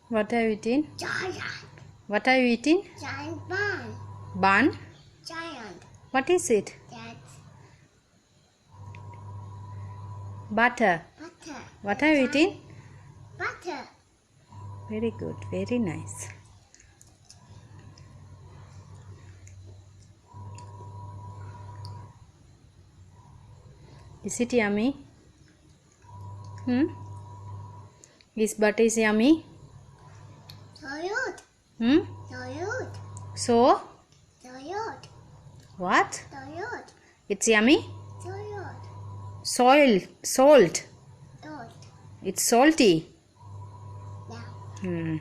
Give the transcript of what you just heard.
What are you eating? Giant. What are you eating? Giant bun. Bun? Giant. What is it? That's Butter. butter. What are you eating? Butter. Very good. Very nice. Is it yummy? This butter is yummy? So good. Hmm? So good. So? So good. What? So good. It's yummy? So good. Salt. Good. It's salty. Yeah. Hmm.